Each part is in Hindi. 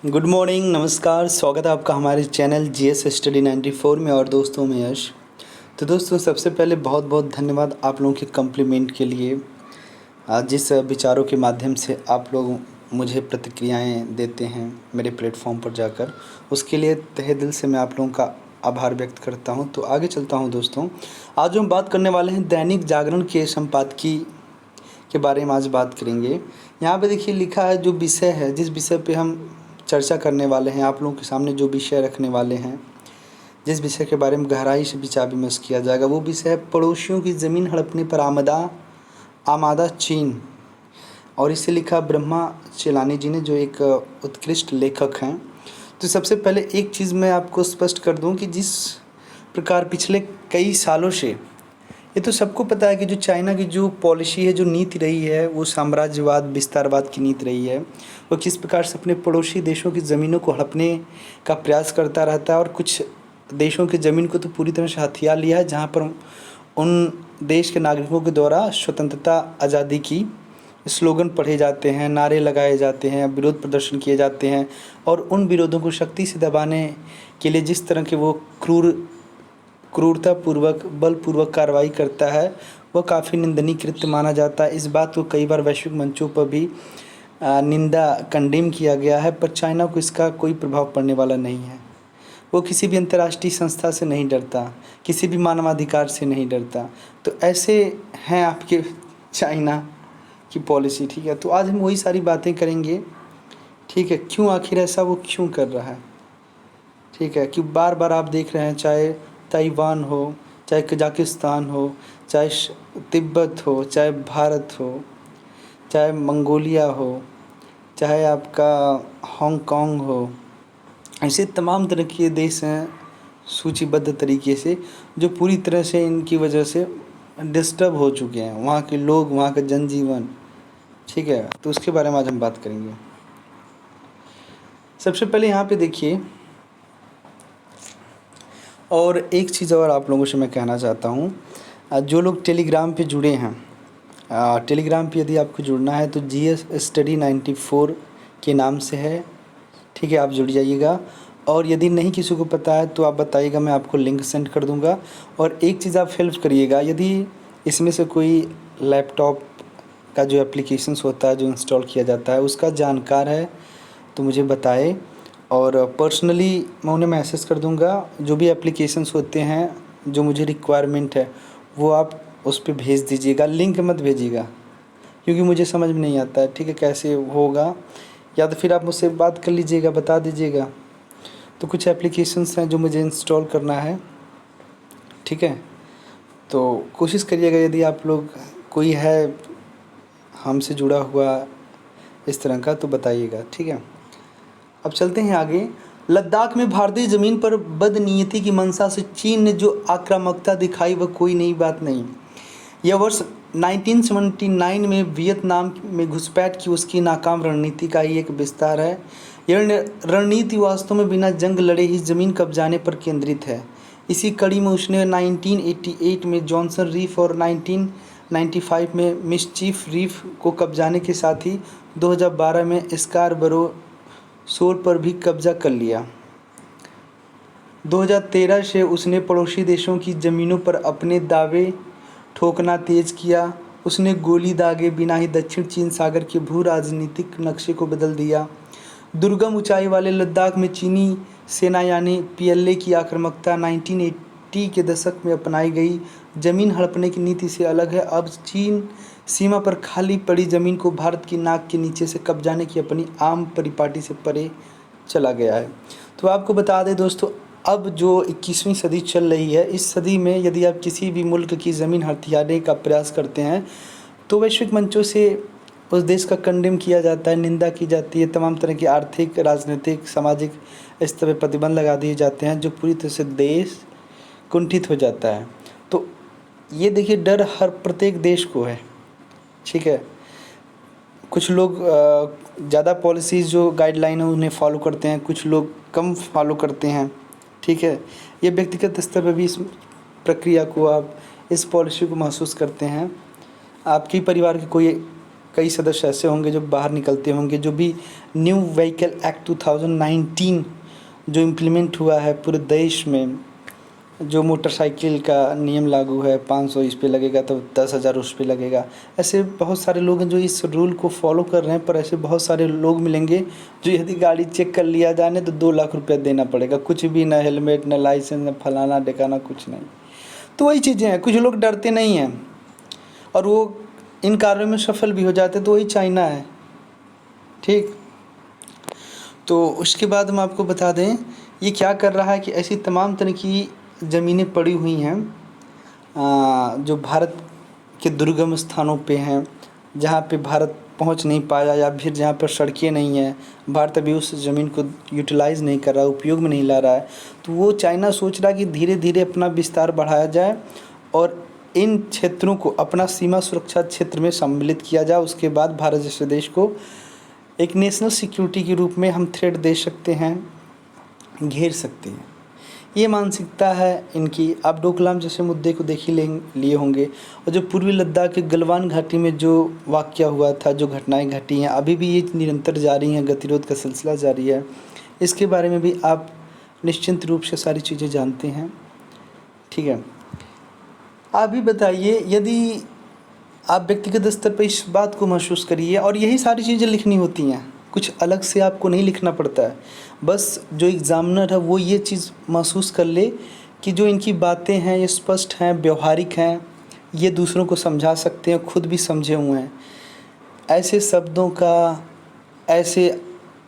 गुड मॉर्निंग, नमस्कार। स्वागत है आपका हमारे चैनल जीएस स्टडी 94 में और दोस्तों में यश। तो दोस्तों, सबसे पहले बहुत बहुत धन्यवाद आप लोगों के कम्प्लीमेंट के लिए। जिस विचारों के माध्यम से आप लोग मुझे प्रतिक्रियाएं देते हैं मेरे प्लेटफॉर्म पर जाकर, उसके लिए तहे दिल से मैं आप लोगों का आभार व्यक्त करता हूं। तो आगे चलता हूं दोस्तों। आज हम बात करने वाले हैं दैनिक जागरण के संपादकीय के बारे में। आज बात करेंगे। यहाँ पे देखिए लिखा है, जो विषय है, जिस विषय पे हम चर्चा करने वाले हैं, आप लोगों के सामने जो विषय रखने वाले हैं, जिस विषय के बारे में गहराई से विचार विमर्श किया जाएगा, वो विषय है पड़ोसियों की ज़मीन हड़पने पर आमादा चीन। और इसे लिखा ब्रह्मा चेलानी जी ने, जो एक उत्कृष्ट लेखक हैं। तो सबसे पहले एक चीज़ मैं आपको स्पष्ट कर दूं कि जिस प्रकार पिछले कई सालों से, ये तो सबको पता है कि जो चाइना की जो पॉलिसी है, जो नीति रही है, वो साम्राज्यवाद विस्तारवाद की नीति रही है। वो किस प्रकार से अपने पड़ोसी देशों की ज़मीनों को हड़पने का प्रयास करता रहता है, और कुछ देशों की ज़मीन को तो पूरी तरह से हथिया लिया है, जहाँ पर उन देश के नागरिकों के द्वारा स्वतंत्रता आज़ादी की स्लोगन पढ़े जाते हैं, नारे लगाए जाते हैं, विरोध प्रदर्शन किए जाते हैं। और उन विरोधों को शक्ति से दबाने के लिए जिस तरह के वो क्रूरतापूर्वक बलपूर्वक कार्रवाई करता है, वह काफ़ी निंदनीय कृत्य माना जाता है। इस बात को कई बार वैश्विक मंचों पर भी निंदा कंडेम किया गया है, पर चाइना को इसका कोई प्रभाव पड़ने वाला नहीं है। वो किसी भी अंतर्राष्ट्रीय संस्था से नहीं डरता, किसी भी मानवाधिकार से नहीं डरता। तो ऐसे हैं आपके चाइना की पॉलिसी, ठीक है। तो आज हम वही सारी बातें करेंगे, ठीक है। क्यों, आखिर ऐसा वो क्यों कर रहा है, ठीक है। कि बार बार आप देख रहे हैं, चाहे ताइवान हो, चाहे कजाकिस्तान हो, चाहे तिब्बत हो, चाहे भारत हो, चाहे मंगोलिया हो, चाहे आपका हांगकांग हो, ऐसे तमाम तरह के देश हैं सूचीबद्ध तरीके से, जो पूरी तरह से इनकी वजह से डिस्टर्ब हो चुके हैं, वहाँ के लोग, वहाँ का जनजीवन, ठीक है। तो उसके बारे में आज हम बात करेंगे। सबसे पहले यहाँ पे देखिए, और एक चीज़ और आप लोगों से मैं कहना चाहता हूँ, जो लोग टेलीग्राम पे जुड़े हैं, टेलीग्राम पे यदि आपको जुड़ना है तो जीएस स्टडी 94 के नाम से है, ठीक है। आप जुड़ जाइएगा। और यदि नहीं किसी को पता है तो आप बताइएगा, मैं आपको लिंक सेंड कर दूंगा। और एक चीज़ आप हेल्प करिएगा, यदि इसमें से कोई लैपटॉप का जो एप्लीकेशंस होता है, जो इंस्टॉल किया जाता है, उसका जानकार है तो मुझे बताए, और पर्सनली मैं उन्हें मैसेज कर दूंगा। जो भी एप्लीकेशंस होते हैं, जो मुझे रिक्वायरमेंट है, वो आप उस पर भेज दीजिएगा। लिंक मत भेजिएगा, क्योंकि मुझे समझ में नहीं आता है, ठीक है, कैसे होगा। या तो फिर आप मुझसे बात कर लीजिएगा, बता दीजिएगा। तो कुछ एप्लीकेशंस हैं जो मुझे इंस्टॉल करना है, ठीक है। तो कोशिश करिएगा, यदि आप लोग कोई है हमसे जुड़ा हुआ इस तरह का, तो बताइएगा, ठीक है। अब चलते हैं आगे। लद्दाख में भारतीय ज़मीन पर बदनीयती की मंशा से चीन ने जो आक्रामकता दिखाई, वह कोई नई बात नहीं। यह वर्ष 1979 में वियतनाम में घुसपैठ की उसकी नाकाम रणनीति का ही एक विस्तार है। यह रणनीति वास्तव में बिना जंग लड़े ही ज़मीन कब्जाने पर केंद्रित है। इसी कड़ी में उसने 1988 में जॉनसन रीफ और 1995 में मिस्चीफ रीफ को कब्जाने के साथ ही 2012 में स्कारबरो शोर पर भी कब्जा कर लिया। 2013 से उसने पड़ोसी देशों की ज़मीनों पर अपने दावे ठोकना तेज किया। उसने गोली दागे बिना ही दक्षिण चीन सागर के भू राजनीतिक नक्शे को बदल दिया। दुर्गम ऊंचाई वाले लद्दाख में चीनी सेना यानी पीएलए की आक्रामकता 1980 के दशक में अपनाई गई ज़मीन हड़पने की नीति से अलग है। अब चीन सीमा पर खाली पड़ी ज़मीन को भारत की नाक के नीचे से कब्जाने की अपनी आम परिपाटी से परे चला गया है। तो आपको बता दें दोस्तों, अब जो 21वीं सदी चल रही है, इस सदी में यदि आप किसी भी मुल्क की ज़मीन हथियाने का प्रयास करते हैं, तो वैश्विक मंचों से उस देश का कंडेम किया जाता है, निंदा की जाती है, तमाम तरह की आर्थिक, राजनीतिक, सामाजिक स्तर पर प्रतिबंध लगा दिए जाते हैं, जो पूरी तरह से देश कुंठित हो जाता है। तो ये देखिए, डर हर प्रत्येक देश को है, ठीक है। कुछ लोग ज़्यादा पॉलिसीज़ जो गाइडलाइन है उन्हें फॉलो करते हैं, कुछ लोग कम फॉलो करते हैं, ठीक है। ये व्यक्तिगत स्तर पर भी इस प्रक्रिया को, आप इस पॉलिसी को महसूस करते हैं। आपके परिवार के कोई कई सदस्य ऐसे होंगे जो बाहर निकलते होंगे। जो भी न्यू व्हीकल एक्ट 2019 जो इम्प्लीमेंट हुआ है पूरे देश में, जो मोटरसाइकिल का नियम लागू है, 500 इस पे लगेगा तो 10,000 उस पे लगेगा। ऐसे बहुत सारे लोग हैं जो इस रूल को फॉलो कर रहे हैं, पर ऐसे बहुत सारे लोग मिलेंगे जो यदि गाड़ी चेक कर लिया जाए तो 2 लाख रुपया देना पड़ेगा, कुछ भी ना हेलमेट ना लाइसेंस ना फलाना ढिकाना कुछ नहीं। तो वही चीज़ें हैं, कुछ लोग डरते नहीं हैं और वो इन कार्यों में सफल भी हो जाते हैं, तो वही चाइना है। ठीक, तो उसके बाद हम आपको बता दें ये क्या कर रहा है कि ऐसी तमाम तरह की ज़मीनें पड़ी हुई हैं जो भारत के दुर्गम स्थानों पे हैं, जहाँ पे भारत पहुँच नहीं पाया या फिर जहाँ पर सड़कें नहीं हैं, भारत अभी उस ज़मीन को यूटिलाइज़ नहीं कर रहा, उपयोग में नहीं ला रहा है। तो वो चाइना सोच रहा है कि धीरे धीरे अपना विस्तार बढ़ाया जाए और इन क्षेत्रों को अपना सीमा सुरक्षा क्षेत्र में सम्मिलित किया जाए। उसके बाद भारत जैसे देश को एक नेशनल सिक्योरिटी के रूप में हम थ्रेट दे सकते हैं, घेर सकते हैं। ये मानसिकता है इनकी। आप डोकलाम जैसे मुद्दे को देख ही लिए होंगे, और जो पूर्वी लद्दाख के गलवान घाटी में जो वाक़या हुआ था, जो घटनाएं घटी हैं, अभी भी ये निरंतर जारी हैं, गतिरोध का सिलसिला जारी है। इसके बारे में भी आप निश्चिंत रूप से सारी चीज़ें जानते हैं। ठीक है, आप भी बताइए, यदि आप व्यक्तिगत स्तर पर इस बात को महसूस करिए, और यही सारी चीज़ें लिखनी होती हैं, कुछ अलग से आपको नहीं लिखना पड़ता है। बस जो एग्ज़ामिनर है वो ये चीज़ महसूस कर ले कि जो इनकी बातें हैं ये स्पष्ट हैं, व्यवहारिक हैं, ये दूसरों को समझा सकते हैं, खुद भी समझे हुए हैं। ऐसे शब्दों का, ऐसे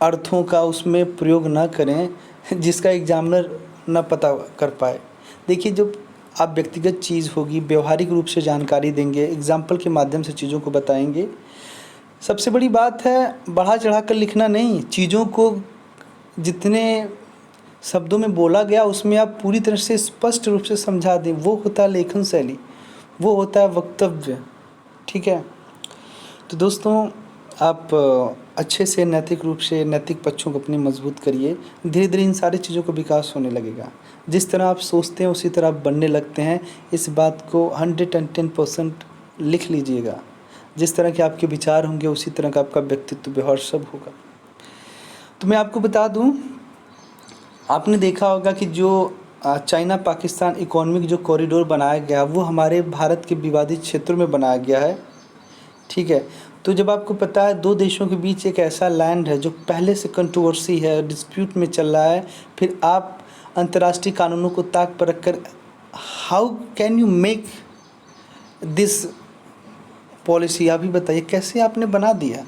अर्थों का उसमें प्रयोग ना करें जिसका एग्ज़ामिनर ना पता कर पाए। देखिए, जब आप व्यक्तिगत चीज़ होगी, व्यवहारिक रूप से जानकारी देंगे, एग्ज़ाम्पल के माध्यम से चीज़ों को बताएंगे। सबसे बड़ी बात है बढ़ा चढ़ा कर लिखना नहीं, चीज़ों को जितने शब्दों में बोला गया उसमें आप पूरी तरह से स्पष्ट रूप से समझा दें। वो होता है लेखन शैली, वो होता है वक्तव्य। ठीक है, तो दोस्तों आप अच्छे से नैतिक रूप से नैतिक पक्षों को अपनी मजबूत करिए। धीरे धीरे इन सारी चीज़ों का विकास होने लगेगा। जिस तरह आप सोचते हैं उसी तरह आप बनने लगते हैं। इस बात को 110% लिख लीजिएगा। जिस तरह के आपके विचार होंगे उसी तरह का आपका व्यक्तित्व व्यवहार सब होगा। तो मैं आपको बता दूं, आपने देखा होगा कि जो चाइना पाकिस्तान इकोनॉमिक जो कॉरिडोर बनाया गया वो हमारे भारत के विवादित क्षेत्रों में बनाया गया है। ठीक है, तो जब आपको पता है दो देशों के बीच एक ऐसा लैंड है जो पहले से कंट्रोवर्सी है, डिस्प्यूट में चल रहा है, फिर आप अंतर्राष्ट्रीय कानूनों को ताक पर रखकर how can you make this policy, आप ही बताइए कैसे आपने बना दिया।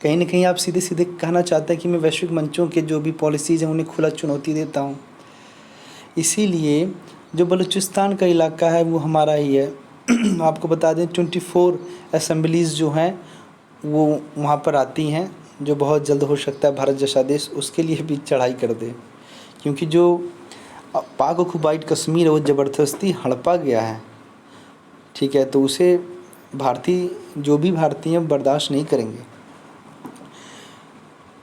कहीं ना कहीं आप सीधे सीधे कहना चाहते हैं कि मैं वैश्विक मंचों के जो भी पॉलिसीज़ हैं उन्हें खुला चुनौती देता हूँ। इसीलिए जो बलूचिस्तान का इलाका है वो हमारा ही है। आपको बता दें 24 असेंबलीज़ जो हैं वो वहाँ पर आती हैं, जो बहुत जल्द हो सकता है भारत जैसा देश उसके लिए भी चढ़ाई कर दे, क्योंकि जो पाक ऑक्युपाइड कश्मीर है वो ज़बरदस्ती हड़पा गया है। ठीक है, तो उसे भारतीय जो भी भारतीय हैं बर्दाश्त नहीं करेंगे।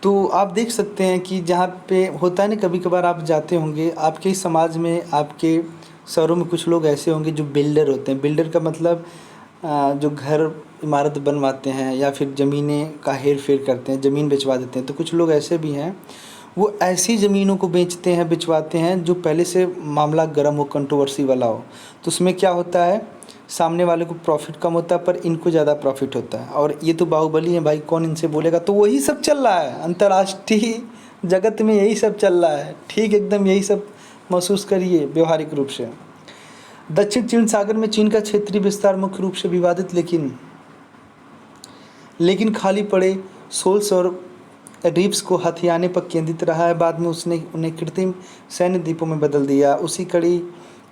तो आप देख सकते हैं कि जहाँ पे होता है ना, कभी कभार आप जाते होंगे, आपके समाज में, आपके शहरों में कुछ लोग ऐसे होंगे जो बिल्डर होते हैं। बिल्डर का मतलब जो घर इमारत बनवाते हैं या फिर ज़मीनें का हेर फेर करते हैं, ज़मीन बेचवा देते हैं। तो कुछ लोग ऐसे भी हैं, वो ऐसी ज़मीनों को बेचते हैं, बिचवाते हैं जो पहले से मामला गर्म हो, कंट्रोवर्सी वाला हो। तो उसमें क्या होता है, सामने वाले को प्रॉफिट कम होता है पर इनको ज़्यादा प्रॉफिट होता है। और ये तो बाहुबली है भाई, कौन इनसे बोलेगा। तो वही सब चल रहा है अंतर्राष्ट्रीय जगत में, यही सब चल रहा है। ठीक, एकदम यही सब महसूस करिए व्यवहारिक रूप से। दक्षिण चीन सागर में चीन का क्षेत्रीय विस्तार मुख्य रूप से विवादित लेकिन खाली पड़े शोल्स और रीप्स को हथियाने पर केंद्रित रहा है। बाद में उसने उन्हें कृत्रिम सैन्य द्वीपों में बदल दिया। उसी कड़ी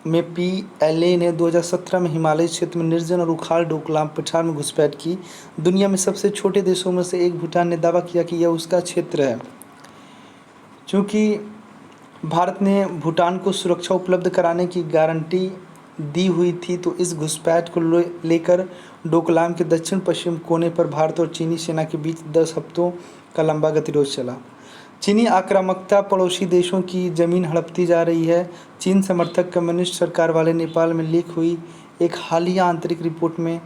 में PLA ने 2017 में हिमालय क्षेत्र में निर्जन और उखाड़ डोकलाम पठार में घुसपैठ की। दुनिया में सबसे छोटे देशों में से एक भूटान ने दावा किया कि यह उसका क्षेत्र है। चूँकि भारत ने भूटान को सुरक्षा उपलब्ध कराने की गारंटी दी हुई थी, तो इस घुसपैठ को लेकर डोकलाम के दक्षिण पश्चिम कोने पर भारत और चीनी सेना के बीच 10 हफ्तों का लंबा गतिरोध चला। चीनी आक्रामकता पड़ोसी देशों की ज़मीन हड़पती जा रही है। चीन समर्थक कम्युनिस्ट सरकार वाले नेपाल में लीक हुई एक हालिया आंतरिक रिपोर्ट में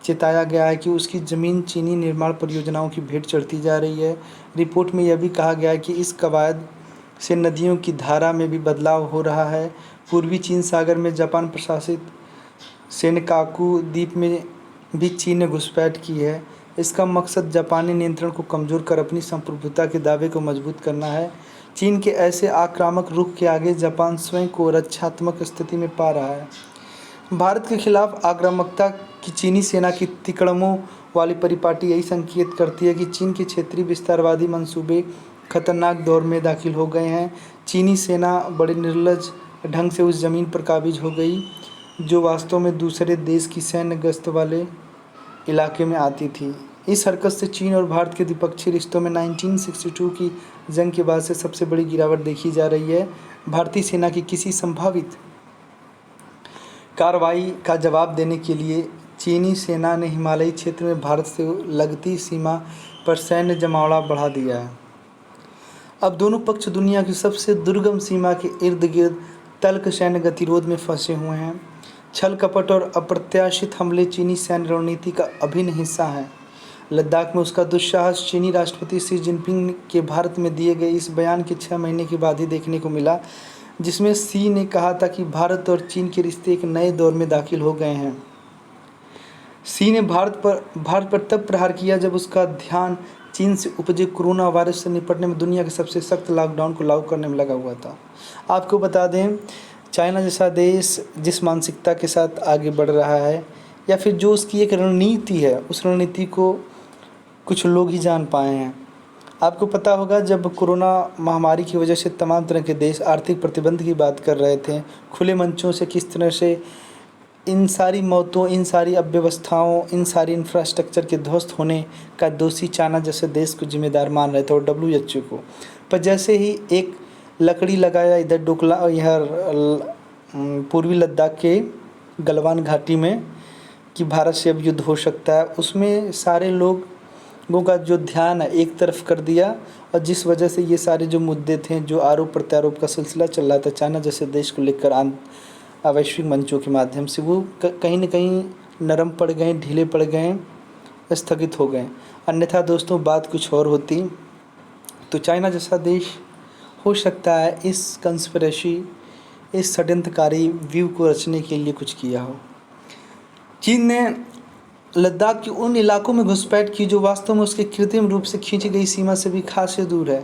चेताया गया है कि उसकी ज़मीन चीनी निर्माण परियोजनाओं की भेंट चढ़ती जा रही है। रिपोर्ट में यह भी कहा गया है कि इस कवायद से नदियों की धारा में भी बदलाव हो रहा है। पूर्वी चीन सागर में जापान प्रशासित सेनकाकू द्वीप में भी चीन ने घुसपैठ की है। इसका मकसद जापानी नियंत्रण को कमज़ोर कर अपनी संप्रभुता के दावे को मजबूत करना है। चीन के ऐसे आक्रामक रुख के आगे जापान स्वयं को रक्षात्मक स्थिति में पा रहा है। भारत के खिलाफ आक्रामकता की चीनी सेना की तिकड़मों वाली परिपाटी यही संकेत करती है कि चीन के क्षेत्रीय विस्तारवादी मंसूबे खतरनाक दौर में दाखिल हो गए हैं। चीनी सेना बड़े निर्लज ढंग से उस ज़मीन पर काबिज हो गई जो वास्तव में दूसरे देश की सैन्य गश्त वाले इलाके में आती थी। इस हरकत से चीन और भारत के द्विपक्षीय रिश्तों में 1962 की जंग के बाद से सबसे बड़ी गिरावट देखी जा रही है। भारतीय सेना की किसी संभावित कार्रवाई का जवाब देने के लिए चीनी सेना ने हिमालयी क्षेत्र में भारत से लगती सीमा पर सैन्य जमावड़ा बढ़ा दिया है। अब दोनों पक्ष दुनिया की सबसे दुर्गम सीमा के इर्द गिर्द तल्ख सैन्य गतिरोध में फंसे हुए हैं। छल कपट और अप्रत्याशित हमले चीनी सैन्य रणनीति का अभिन्न हिस्सा हैं। लद्दाख में उसका दुस्साहस चीनी राष्ट्रपति शी जिनपिंग के भारत में दिए गए इस बयान के 6 महीने के बाद ही देखने को मिला, जिसमें शी ने कहा था कि भारत और चीन के रिश्ते एक नए दौर में दाखिल हो गए हैं। शी ने भारत पर तब प्रहार किया जब उसका ध्यान चीन से उपजे कोरोना वायरस से निपटने में दुनिया के सबसे सख्त लॉकडाउन को लागू करने में लगा हुआ था। आपको बता दें, चाइना जैसा देश जिस मानसिकता के साथ आगे बढ़ रहा है या फिर जो उसकी एक रणनीति है, उस रणनीति को कुछ लोग ही जान पाए हैं। आपको पता होगा, जब कोरोना महामारी की वजह से तमाम तरह के देश आर्थिक प्रतिबंध की बात कर रहे थे, खुले मंचों से किस तरह से इन सारी मौतों, इन सारी अव्यवस्थाओं, इन सारी इंफ्रास्ट्रक्चर के ध्वस्त होने का दोषी चाइना जैसे देश को जिम्मेदार मान रहे थे और WHO को। पर जैसे ही एक लकड़ी लगाया इधर डोकला यह पूर्वी लद्दाख के गलवान घाटी में कि भारत से अब युद्ध हो सकता है, उसमें सारे लोगों का जो ध्यान है एक तरफ कर दिया। और जिस वजह से ये सारे जो मुद्दे थे, जो आरोप प्रत्यारोप का सिलसिला चल रहा था चाइना जैसे देश को लेकर वैश्विक मंचों के माध्यम से, वो कहीं न कहीं नरम पड़ गए, ढीले पड़ गए, स्थगित हो गए। अन्यथा दोस्तों बात कुछ और होती। तो चाइना जैसा देश हो सकता है इस कंस्पिरेसी, इस षड्यंत्रकारी व्यू को रचने के लिए कुछ किया हो। चीन ने लद्दाख के उन इलाकों में घुसपैठ की जो वास्तव में उसके कृत्रिम रूप से खींची गई सीमा से भी खासे दूर है।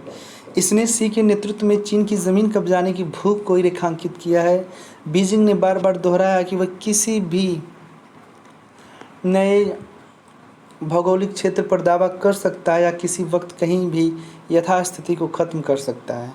इसने शी के नेतृत्व में चीन की ज़मीन कब्जाने की भूख को ही रेखांकित किया है। बीजिंग ने बार बार दोहराया कि वह किसी भी नए भौगोलिक क्षेत्र पर दावा कर सकता है या किसी वक्त कहीं भी यथास्थिति को ख़त्म कर सकता है।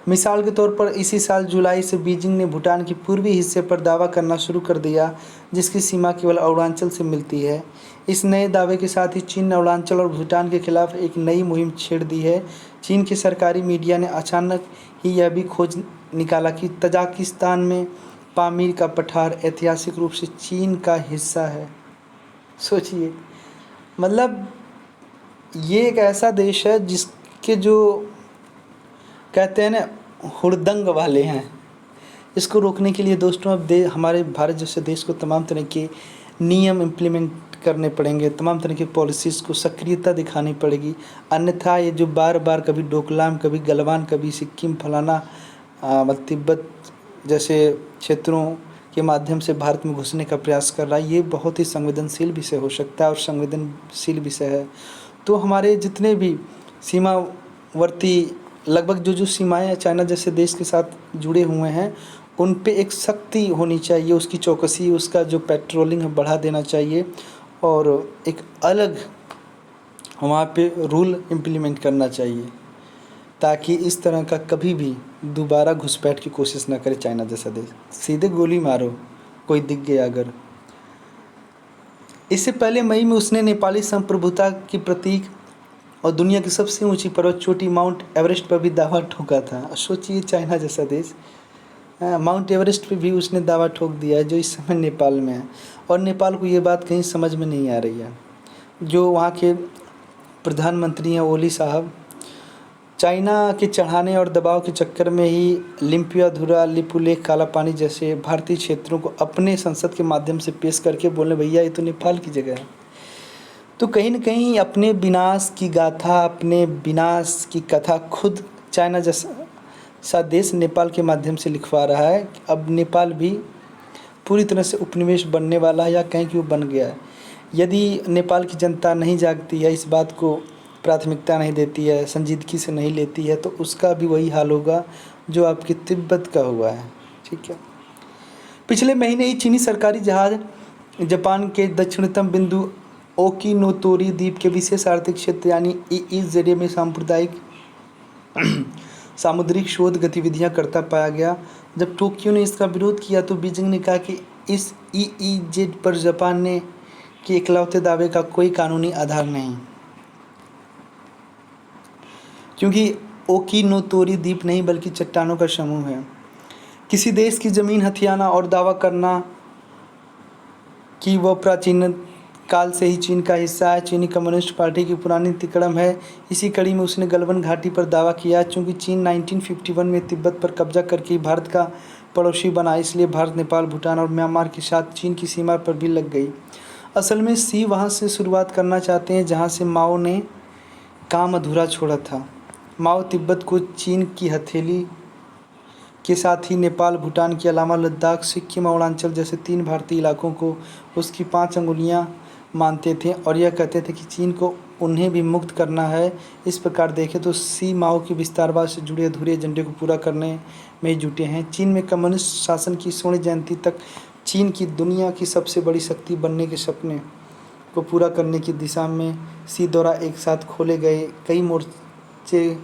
मिसाल के तौर पर इसी साल जुलाई से बीजिंग ने भूटान के पूर्वी हिस्से पर दावा करना शुरू कर दिया, जिसकी सीमा केवल अरुणाचल से मिलती है। इस नए दावे के साथ ही चीन ने अरुणाचल और भूटान के खिलाफ एक नई मुहिम छेड़ दी है। चीन के सरकारी मीडिया ने अचानक ही यह भी खोज निकाला कि तजाकिस्तान में पामीर का पठार ऐतिहासिक रूप से चीन का हिस्सा है। सोचिए, मतलब ये एक ऐसा देश है जिसके जो कहते हैं ना हुड़दंग वाले हैं। इसको रोकने के लिए दोस्तों अब हमारे भारत जैसे देश को तमाम तरह के नियम इम्प्लीमेंट करने पड़ेंगे, तमाम तरह की पॉलिसीज़ को सक्रियता दिखानी पड़ेगी। अन्यथा ये जो बार बार कभी डोकलाम, कभी गलवान, कभी सिक्किम, फलाना तिब्बत जैसे क्षेत्रों के माध्यम से भारत में घुसने का प्रयास कर रहा है, ये बहुत ही संवेदनशील विषय हो सकता है और संवेदनशील विषय है। तो हमारे जितने भी सीमावर्ती लगभग जो सीमाएँ चाइना जैसे देश के साथ जुड़े हुए हैं, उन पे एक सख्ती होनी चाहिए, उसकी चौकसी, उसका जो पेट्रोलिंग है बढ़ा देना चाहिए और एक अलग वहाँ पे रूल इम्प्लीमेंट करना चाहिए ताकि इस तरह का कभी भी दोबारा घुसपैठ की कोशिश ना करे चाइना जैसा देश। सीधे गोली मारो कोई दिख गया अगर। इससे पहले मई में उसने नेपाली संप्रभुता की प्रतीक और दुनिया की सबसे ऊंची पर्वत चोटी माउंट एवरेस्ट पर भी दावा ठोका था। सोचिए, चाइना जैसा देश माउंट एवरेस्ट पे भी उसने दावा ठोक दिया है, जो इस समय नेपाल में है। और नेपाल को ये बात कहीं समझ में नहीं आ रही है। जो वहाँ के प्रधानमंत्री हैं ओली साहब, चाइना के चढ़ाने और दबाव के चक्कर में ही लिम्पियाधुरा, लिपुलेख, काला पानी जैसे भारतीय क्षेत्रों को अपने संसद के माध्यम से पेश करके बोले भैया ये तो नेपाल की जगह है, तो कहीं न कहीं अपने विनाश की गाथा, अपने विनाश की कथा खुद चाइना जैसा देश नेपाल के माध्यम से लिखवा रहा है। अब नेपाल भी पूरी तरह से उपनिवेश बनने वाला है, या कहें कि वो बन गया है। यदि नेपाल की जनता नहीं जागती है, इस बात को प्राथमिकता नहीं देती है, संजीदगी से नहीं लेती है, तो उसका भी वही हाल होगा जो आपके तिब्बत का हुआ है। ठीक है। पिछले महीने ही चीनी सरकारी जहाज जापान के दक्षिणतम बिंदु ओकिनोतोरी द्वीप के विशेष आर्थिक क्षेत्र यानी EEZ में सांप्रदायिक सामुद्रिक शोध गतिविधियां करता पाया गया। जब टोक्यो ने इसका विरोध किया तो बीजिंग ने कहा कि इस EEZ पर जापान ने के इकलौते दावे का कोई कानूनी आधार नहीं, क्योंकि ओकिनोतोरी द्वीप नहीं बल्कि चट्टानों का समूह है। किसी देश की ज़मीन हथियाना और दावा करना कि वह प्राचीन काल से ही चीन का हिस्सा है, चीनी कम्युनिस्ट पार्टी की पुरानी तिकड़म है। इसी कड़ी में उसने गलवान घाटी पर दावा किया। चूँकि चीन 1951 में तिब्बत पर कब्जा करके भारत का पड़ोसी बना, इसलिए भारत, नेपाल, भूटान और म्यांमार के साथ चीन की सीमा पर भी लग गई। असल में सी वहाँ से शुरुआत करना चाहते हैं जहाँ से माओ ने काम अधूरा छोड़ा था। माओ तिब्बत को चीन की हथेली के साथ ही नेपाल, भूटान के अलावा लद्दाख, सिक्किम और अरुणाचल जैसे 3 भारतीय इलाकों को उसकी 5 अंगुलियाँ मानते थे और यह कहते थे कि चीन को उन्हें भी मुक्त करना है। इस प्रकार देखें तो सी माओ के विस्तारवाद से जुड़े अधूरे एजेंडे को पूरा करने में जुटे हैं। चीन में कम्युनिस्ट शासन की स्वर्ण जयंती तक चीन की दुनिया की सबसे बड़ी शक्ति बनने के सपने को पूरा करने की दिशा में सी द्वारा एक साथ खोले गए कई मोर्चे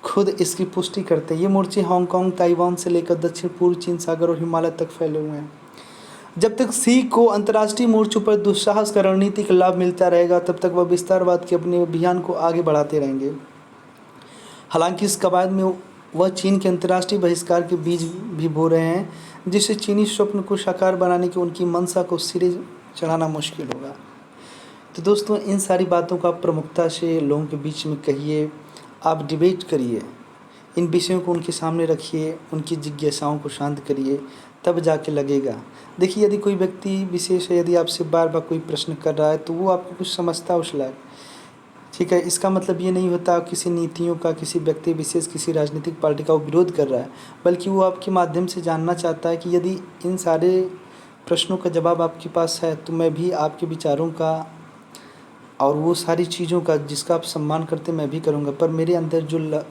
खुद इसकी पुष्टि करते हैं। ये मोर्चे हांगकांग, ताइवान से लेकर दक्षिण पूर्व चीन सागर और हिमालय तक फैले हुए हैं। जब तक सी को अंतर्राष्ट्रीय मोर्चों पर दुस्साहस का रणनीतिक लाभ मिलता रहेगा, तब तक वह विस्तारवाद के अपने अभियान को आगे बढ़ाते रहेंगे। हालांकि इस कवायद में वह चीन के अंतर्राष्ट्रीय बहिष्कार के बीज भी बो रहे हैं, जिससे चीनी स्वप्न को साकार बनाने की उनकी मंशा को सिरे चढ़ाना मुश्किल होगा। तो दोस्तों, इन सारी बातों को आप प्रमुखता से लोगों के बीच में कहिए, आप डिबेट करिए, इन विषयों को उनके सामने रखिए, उनकी जिज्ञासाओं को शांत करिए, तब जाके लगेगा। देखिए, यदि कोई व्यक्ति विशेष है, यदि आपसे बार बार कोई प्रश्न कर रहा है तो वो आपको कुछ समझता है उस लायक। ठीक है, इसका मतलब ये नहीं होता किसी नीतियों का, किसी व्यक्ति विशेष, किसी राजनीतिक पार्टी का वो विरोध कर रहा है, बल्कि वो आपके माध्यम से जानना चाहता है कि यदि इन सारे प्रश्नों का जवाब आपके पास है तो मैं भी आपके विचारों का और वो सारी चीज़ों का जिसका आप सम्मान करते मैं भी करूँगा। पर मेरे अंदर जो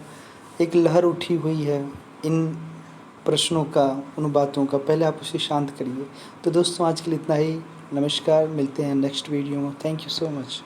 एक लहर उठी हुई है इन प्रश्नों का, उन बातों का, पहले आप उसे शांत करिए। तो दोस्तों, आज के लिए इतना ही। नमस्कार, मिलते हैं नेक्स्ट वीडियो में। Thank you so much.